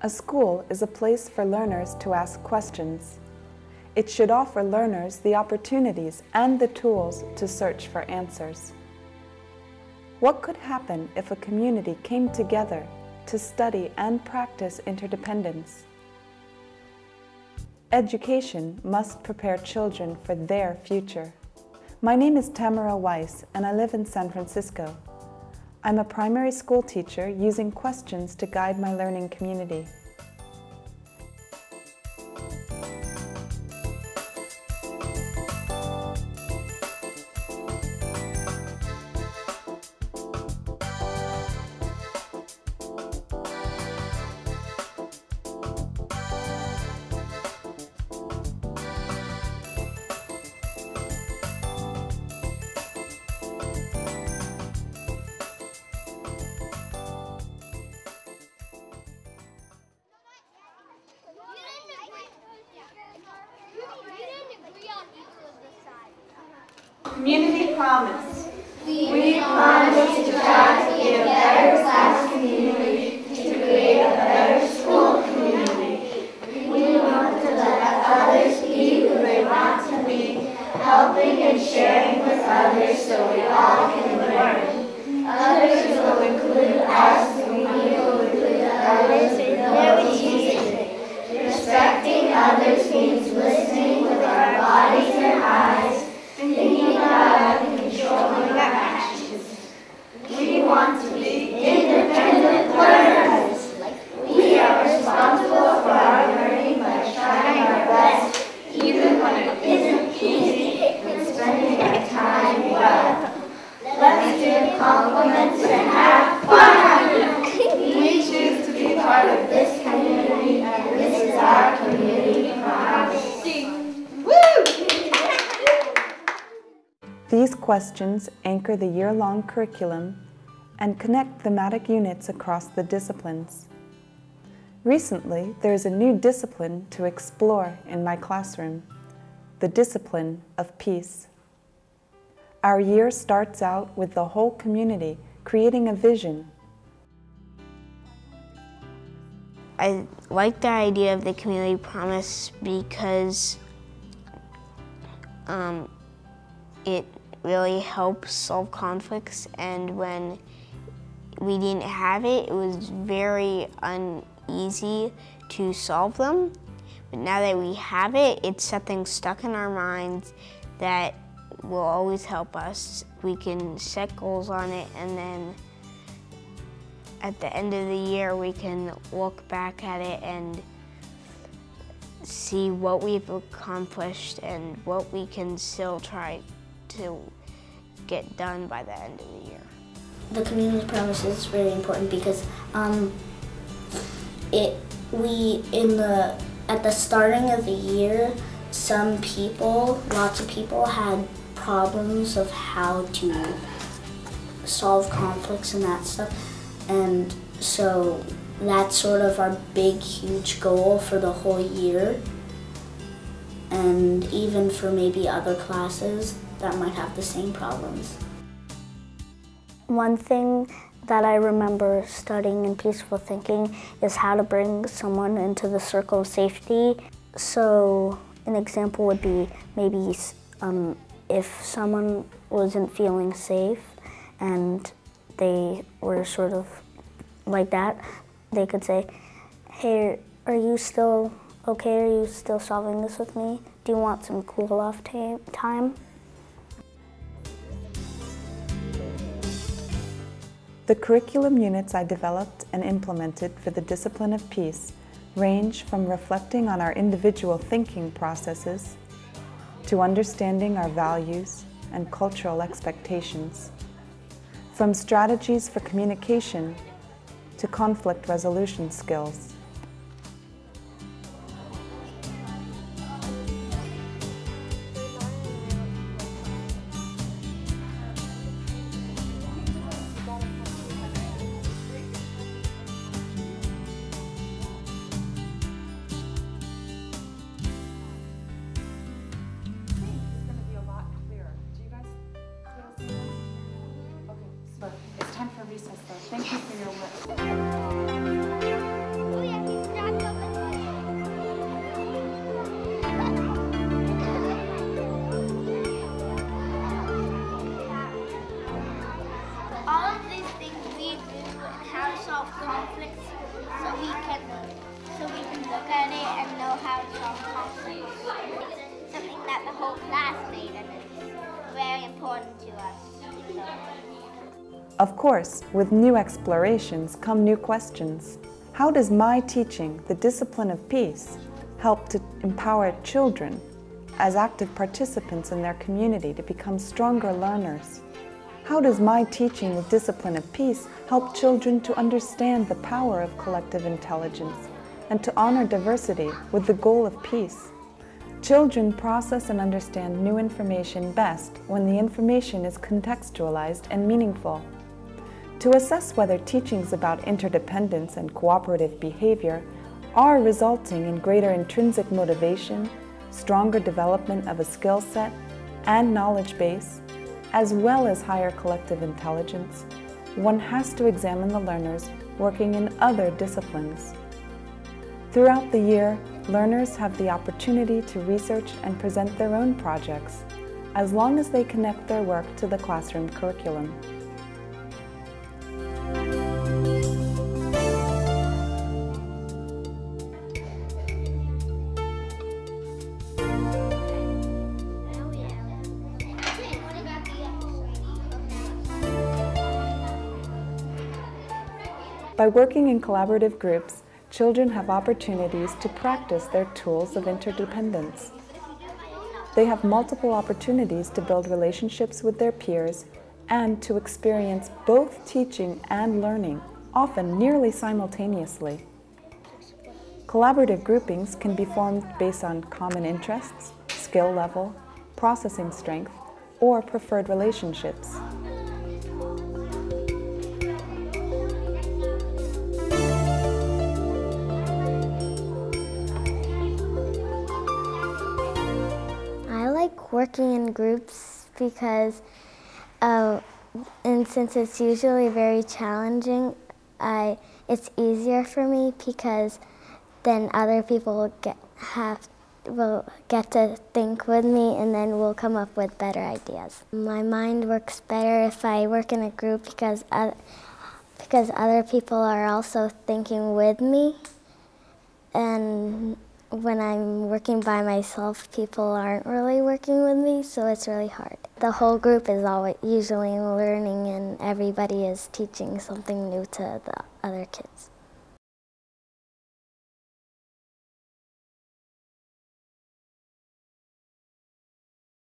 A school is a place for learners to ask questions. It should offer learners the opportunities and the tools to search for answers. What could happen if a community came together to study and practice interdependence? Education must prepare children for their future. My name is Tamara Weiss, and I live in San Francisco. I'm a primary school teacher using questions to guide my learning community. Community promise. We promise to try to be a better class community, to create a better school community. We want to let others be who they want to be, helping and sharing with others so we all can learn. Others will include us, we will include others, no teasing. Respecting others means listening with our bodies and eyes, thinking about and controlling our actions. We want to be independent learners. We are responsible for our learning by trying our best, even when it isn't easy, and spending our time well. Let's give compliments and have fun. We choose to be part of this community, and this is our community promise. These questions anchor the year-long curriculum and connect thematic units across the disciplines. Recently, there is a new discipline to explore in my classroom, the discipline of peace. Our year starts out with the whole community creating a vision. I like the idea of the community promise because it really helps solve conflicts, and when we didn't have it, it was very uneasy to solve them. But now that we have it, it's something stuck in our minds that will always help us. We can set goals on it, and then at the end of the year, we can look back at it and see what we've accomplished and what we can still try to get done by the end of the year. The community promise is very important because at the starting of the year, lots of people had problems of how to solve conflicts and that stuff, and so that's sort of our big, huge goal for the whole year, and even for maybe other classes that might have the same problems. One thing that I remember studying in peaceful thinking is how to bring someone into the circle of safety. So an example would be maybe if someone wasn't feeling safe and they were sort of like that, they could say, "Hey, are you still okay? Are you still solving this with me? Do you want some cool-off time?" The curriculum units I developed and implemented for the discipline of peace range from reflecting on our individual thinking processes to understanding our values and cultural expectations, from strategies for communication to conflict resolution skills. It's time for recess, though. Thank you for your work. how to solve conflict. It's something that the whole class made, and it's very important to us. Of course, with new explorations come new questions. How does my teaching the discipline of peace help to empower children as active participants in their community to become stronger learners? How does my teaching the discipline of peace help children to understand the power of collective intelligence and to honor diversity with the goal of peace? Children process and understand new information best when the information is contextualized and meaningful. To assess whether teachings about interdependence and cooperative behavior are resulting in greater intrinsic motivation, stronger development of a skill set and knowledge base, as well as higher collective intelligence, one has to examine the learners working in other disciplines. Throughout the year, learners have the opportunity to research and present their own projects, as long as they connect their work to the classroom curriculum. By working in collaborative groups, children have opportunities to practice their tools of interdependence. They have multiple opportunities to build relationships with their peers and to experience both teaching and learning, often nearly simultaneously. Collaborative groupings can be formed based on common interests, skill level, processing strength, or preferred relationships. Working in groups because, and since it's usually very challenging, it's easier for me because then other people will get to think with me, and then we'll come up with better ideas. My mind works better if I work in a group because other people are also thinking with me, and when I'm working by myself, people aren't really working with me, so it's really hard. The whole group is usually learning, and everybody is teaching something new to the other kids.